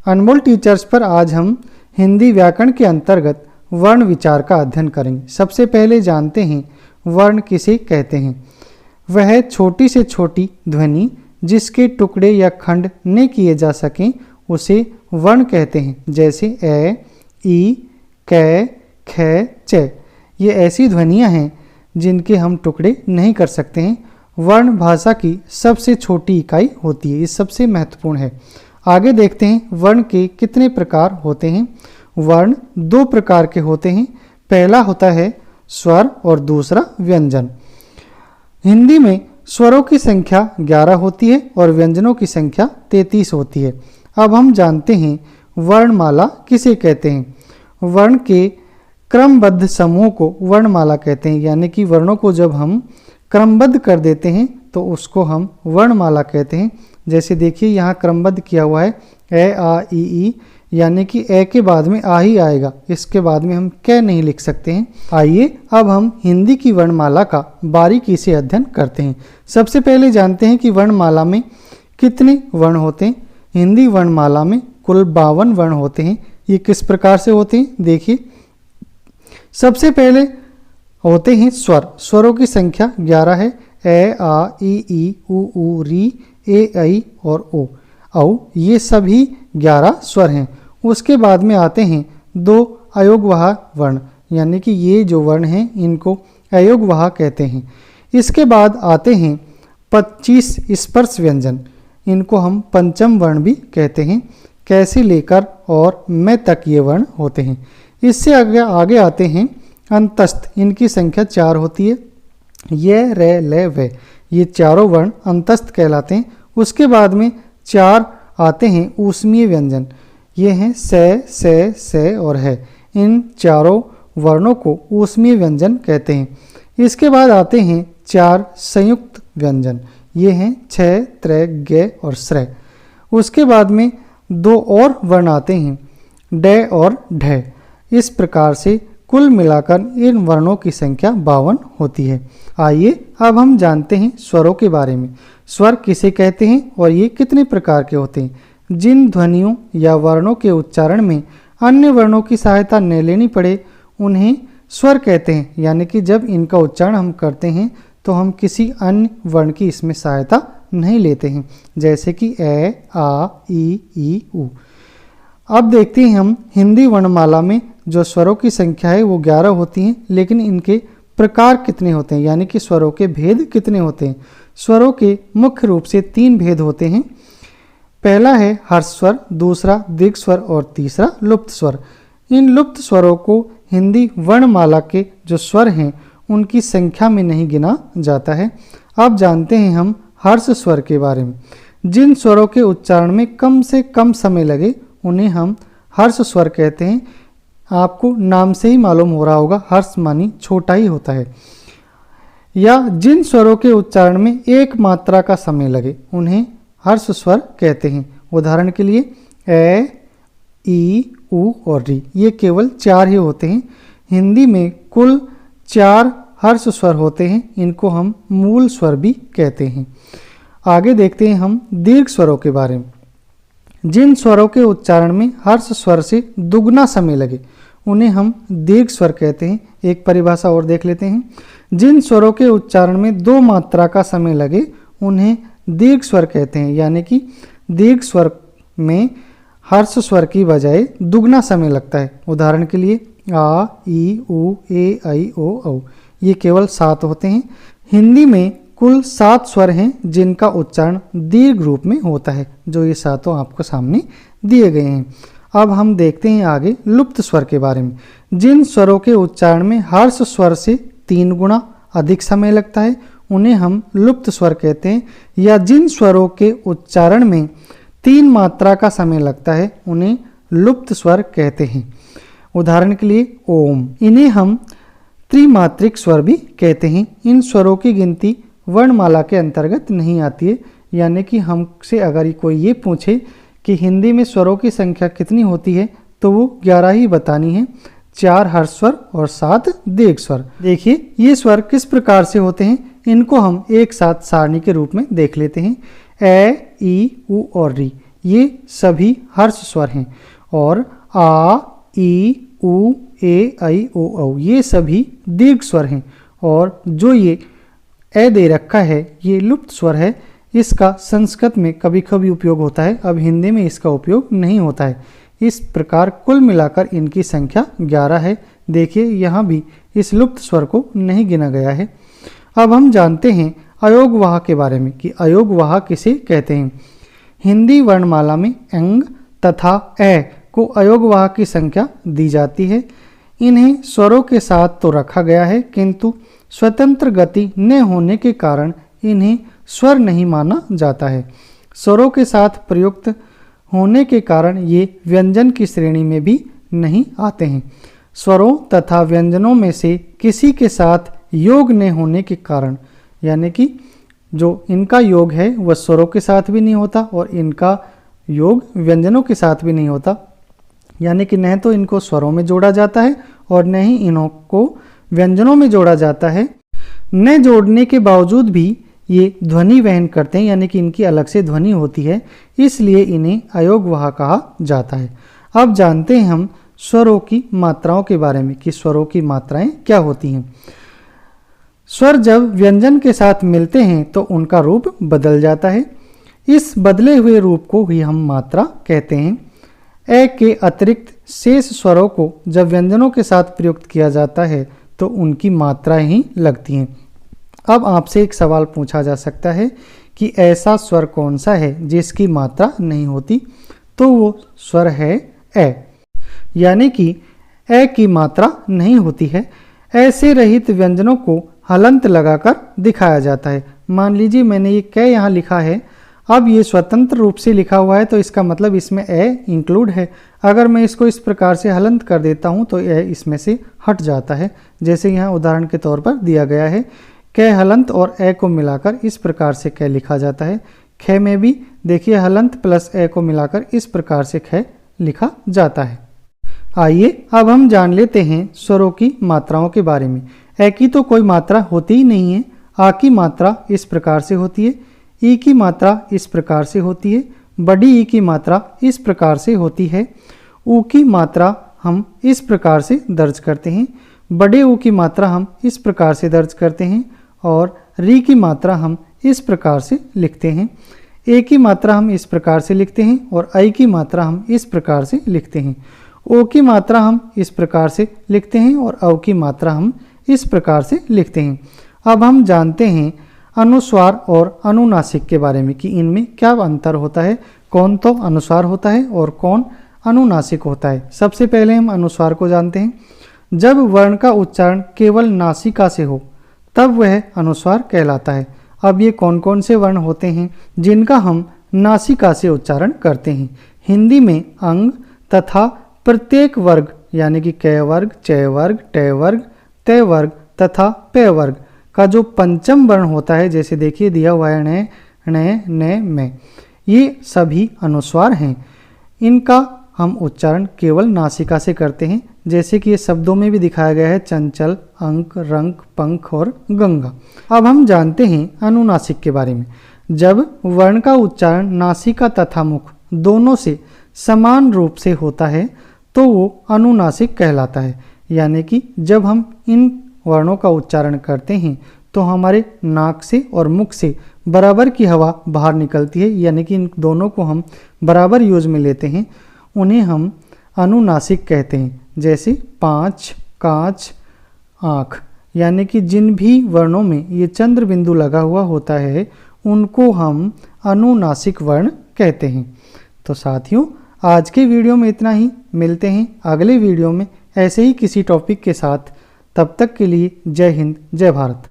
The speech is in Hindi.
अनमोल टीचर्स पर आज हम हिंदी व्याकरण के अंतर्गत वर्ण विचार का अध्ययन करेंगे। सबसे पहले जानते हैं वर्ण किसे कहते हैं। वह छोटी से छोटी ध्वनि जिसके टुकड़े या खंड न किए जा सकें उसे वर्ण कहते हैं। जैसे ए, ई, कै, ख, च। ये ऐसी ध्वनियाँ हैं जिनके हम टुकड़े नहीं कर सकते हैं। वर्ण भाषा की सबसे छोटी इकाई होती है, ये सबसे महत्वपूर्ण है। आगे देखते हैं वर्ण के कितने प्रकार होते हैं। वर्ण दो प्रकार के होते हैं। पहला होता है स्वर और दूसरा व्यंजन। हिंदी में स्वरों की संख्या 11 होती है और व्यंजनों की संख्या 33 होती है। अब हम जानते हैं वर्णमाला किसे कहते हैं। वर्ण के क्रमबद्ध समूह को वर्णमाला कहते हैं, यानी कि वर्णों को जब हम क्रमबद्ध कर देते हैं तो उसको हम वर्णमाला कहते हैं। जैसे देखिए यहाँ क्रमबद्ध किया हुआ है ए, आ, ई, यानी कि ए के बाद में आ ही आएगा, इसके बाद में हम कै नहीं लिख सकते हैं। आइए अब हम हिंदी की वर्णमाला का बारीकी से अध्ययन करते हैं। सबसे पहले जानते हैं कि वर्णमाला में कितने वर्ण होते हैं। हिंदी वर्णमाला में कुल 52 वर्ण होते हैं। ये किस प्रकार से होते हैं देखिए। सबसे पहले होते हैं स्वर। स्वरों की संख्या 11 है। ए, आ, ई, उ, री, ए, ऐ और ओ, औ। ये सभी 11 स्वर हैं। उसके बाद में आते हैं 2 अयोगवाह वर्ण, यानी कि ये जो वर्ण हैं इनको अयोगवाह कहते हैं। इसके बाद आते हैं 25 स्पर्श व्यंजन, इनको हम पंचम वर्ण भी कहते हैं। कैसे लेकर और मैं तक ये वर्ण होते हैं। इससे आगे आते हैं अंतस्थ, इनकी संख्या 4 होती है। ये, रे, ले, वे, ये चारों वर्ण अंतस्थ कहलाते हैं। उसके बाद में 4 आते हैं ऊष्मीय व्यंजन, ये हैं से और है। इन चारों वर्णों को ऊष्मीय व्यंजन कहते हैं। इसके बाद आते हैं 4 संयुक्त व्यंजन, ये हैं छ, त्र, गे और श्र। उसके बाद में 2 और वर्ण आते हैं ड और ढ। इस प्रकार से कुल मिलाकर इन वर्णों की संख्या 52 होती है। आइए अब हम जानते हैं स्वरों के बारे में। स्वर किसे कहते हैं और ये कितने प्रकार के होते हैं। जिन ध्वनियों या वर्णों के उच्चारण में अन्य वर्णों की सहायता न लेनी पड़े उन्हें स्वर कहते हैं, यानी कि जब इनका उच्चारण हम करते हैं तो हम किसी अन्य वर्ण की इसमें सहायता नहीं लेते हैं। जैसे कि ए, आ, ई, उ। अब देखते हैं हम हिंदी वर्णमाला में जो स्वरों की संख्या है वो 11 होती हैं, लेकिन इनके प्रकार कितने होते हैं, यानी कि स्वरों के भेद कितने होते हैं। स्वरों के मुख्य रूप से 3 भेद होते हैं। पहला है हर्ष स्वर, दूसरा दीर्घ स्वर और तीसरा लुप्त स्वर। इन लुप्त स्वरों को हिंदी वर्णमाला के जो स्वर हैं उनकी संख्या में नहीं गिना जाता है। अब जानते हैं हम हर्ष स्वर के बारे में। जिन स्वरों के उच्चारण में कम से कम समय लगे उन्हें हम हर्ष स्वर कहते हैं। आपको नाम से ही मालूम हो रहा होगा, हर्ष मानी छोटा ही होता है। या जिन स्वरों के उच्चारण में एक मात्रा का समय लगे उन्हें हर्ष स्वर कहते हैं। उदाहरण के लिए ए, ई, उ और री, ये केवल 4 ही होते हैं। हिंदी में कुल 4 हर्ष स्वर होते हैं, इनको हम मूल स्वर भी कहते हैं। आगे देखते हैं हम दीर्घ स्वरों के बारे में। जिन स्वरों के उच्चारण में हर्ष स्वर से दुगना समय लगे उन्हें हम दीर्घ स्वर कहते हैं। एक परिभाषा और देख लेते हैं। जिन स्वरों के उच्चारण में 2 मात्रा का समय लगे उन्हें दीर्घ स्वर कहते हैं, यानी कि दीर्घ स्वर में हर्ष स्वर की बजाय दुगना समय लगता है। उदाहरण के लिए आ, ई, उ, ए, ऐ, ओ, औ, ये केवल 7 होते हैं। हिंदी में कुल 7 स्वर हैं जिनका उच्चारण दीर्घ रूप में होता है, जो ये 7 आपको सामने दिए गए हैं। अब हम देखते हैं आगे लुप्त स्वर के बारे में। जिन स्वरों के उच्चारण में हर्ष स्वर से 3 गुना अधिक समय लगता है उन्हें हम लुप्त स्वर कहते हैं। या जिन स्वरों के उच्चारण में 3 मात्रा का समय लगता है उन्हें लुप्त स्वर कहते हैं। उदाहरण के लिए ओम, इन्हें हम त्रिमात्रिक स्वर भी कहते हैं। इन स्वरों की गिनती वर्णमाला के अंतर्गत नहीं आती है, यानी कि हमसे अगर कोई ये पूछे कि हिंदी में स्वरों की संख्या कितनी होती है तो वो 11 ही बतानी है। 4 हर्ष स्वर और 7 दीर्घ स्वर। देखिए ये स्वर किस प्रकार से होते हैं, इनको हम एक साथ सारणी के रूप में देख लेते हैं। ए, ई, उ और री, ये सभी हर्ष स्वर हैं। और आ, ई, उ, ए, ऐ, ओ, औ ये सभी दीर्घ स्वर हैं। और जो ये ए दे रखा है ये लुप्त स्वर है। इसका संस्कृत में कभी कभी उपयोग होता है, अब हिंदी में इसका उपयोग नहीं होता है। इस प्रकार कुल मिलाकर इनकी संख्या 11 है। देखिए यहाँ भी इस लुप्त स्वर को नहीं गिना गया है। अब हम जानते हैं अयोगवाह के बारे में कि अयोगवाह किसे कहते हैं। हिंदी वर्णमाला में अंग तथा ए को अयोगवाह की संख्या दी जाती है। इन्हें स्वरों के साथ तो रखा गया है, किंतु स्वतंत्र गति न होने के कारण इन्हें स्वर नहीं माना जाता है। स्वरों के साथ प्रयुक्त होने के कारण ये व्यंजन की श्रेणी में भी नहीं आते हैं। स्वरों तथा व्यंजनों में से किसी के साथ योग न होने के कारण, यानी कि जो इनका योग है वह स्वरों के साथ भी नहीं होता और इनका योग व्यंजनों के साथ भी नहीं होता, यानी कि न तो इनको स्वरों में जोड़ा जाता है और न ही इनको व्यंजनों में जोड़ा जाता है। न जोड़ने के बावजूद भी ये ध्वनि वहन करते हैं, यानी कि इनकी अलग से ध्वनि होती है, इसलिए इन्हें अयोगवाह कहा जाता है। अब जानते हैं हम स्वरों की मात्राओं के बारे में कि स्वरों की मात्राएं क्या होती हैं। स्वर जब व्यंजन के साथ मिलते हैं तो उनका रूप बदल जाता है। इस बदले हुए रूप को ही हम मात्रा कहते हैं। ए के अतिरिक्त शेष स्वरों को जब व्यंजनों के साथ प्रयुक्त किया जाता है तो उनकी मात्राएं ही लगती हैं। अब आपसे एक सवाल पूछा जा सकता है कि ऐसा स्वर कौन सा है जिसकी मात्रा नहीं होती, तो वो स्वर है ए, यानी कि ए की मात्रा नहीं होती है। ऐसे रहित व्यंजनों को हलंत लगाकर दिखाया जाता है। मान लीजिए मैंने ये कै यहाँ लिखा है, अब ये स्वतंत्र रूप से लिखा हुआ है तो इसका मतलब इसमें ए इंक्लूड है। अगर मैं इसको इस प्रकार से हलंत कर देता हूँ तो ए इसमें से हट जाता है, जैसे यहाँ उदाहरण के तौर पर दिया गया है। कै हलंत और ए को मिलाकर इस प्रकार से कै लिखा जाता है। खे में भी देखिए हलंत प्लस ए को मिलाकर इस प्रकार से खे लिखा जाता है। आइए अब हम जान लेते हैं स्वरों की मात्राओं के बारे में। ए की तो कोई मात्रा होती ही नहीं है। आ की मात्रा इस प्रकार से होती है, ई की मात्रा इस प्रकार से होती है, बड़ी ई की मात्रा इस प्रकार से होती है, ऊ की मात्रा हम इस प्रकार से दर्ज करते हैं, बड़े ऊ की मात्रा हम इस प्रकार से दर्ज करते हैं और री की मात्रा हम इस प्रकार से लिखते हैं। ए की मात्रा हम इस प्रकार से लिखते हैं और आई की मात्रा हम इस प्रकार से लिखते हैं। ओ की मात्रा हम इस प्रकार से लिखते हैं और औ की मात्रा हम इस प्रकार से लिखते हैं। अब हम जानते हैं अनुस्वार और अनुनासिक के बारे में कि इनमें क्या अंतर होता है, कौन तो अनुस्वार होता है और कौन अनुनासिक होता है। सबसे पहले हम अनुस्वार को जानते हैं। जब वर्ण का उच्चारण केवल नासिका से हो तब वह अनुस्वार कहलाता है। अब ये कौन कौन से वर्ण होते हैं जिनका हम नासिका से उच्चारण करते हैं। हिंदी में अंग तथा प्रत्येक वर्ग यानी कि कै वर्ग, चय वर्ग, टय वर्ग, तय वर्ग तथा पे वर्ग का जो पंचम वर्ण होता है, जैसे देखिए दिया हुआ है ण, न, में, ये सभी अनुस्वार हैं। इनका हम उच्चारण केवल नासिका से करते हैं, जैसे कि ये शब्दों में भी दिखाया गया है चंचल, अंक, रंक, पंख और गंगा। अब हम जानते हैं अनुनासिक के बारे में। जब वर्ण का उच्चारण नासिका तथा मुख दोनों से समान रूप से होता है तो वो अनुनासिक कहलाता है। यानी कि जब हम इन वर्णों का उच्चारण करते हैं तो हमारे नाक से और मुख से बराबर की हवा बाहर निकलती है, यानी कि इन दोनों को हम बराबर यूज में लेते हैं, उन्हें हम अनुनासिक कहते हैं। जैसे पाँच, कांच, आँख, यानी कि जिन भी वर्णों में ये चंद्र बिंदु लगा हुआ होता है उनको हम अनुनासिक वर्ण कहते हैं। तो साथियों आज के वीडियो में इतना ही। मिलते हैं अगले वीडियो में ऐसे ही किसी टॉपिक के साथ। तब तक के लिए जय हिंद, जय भारत।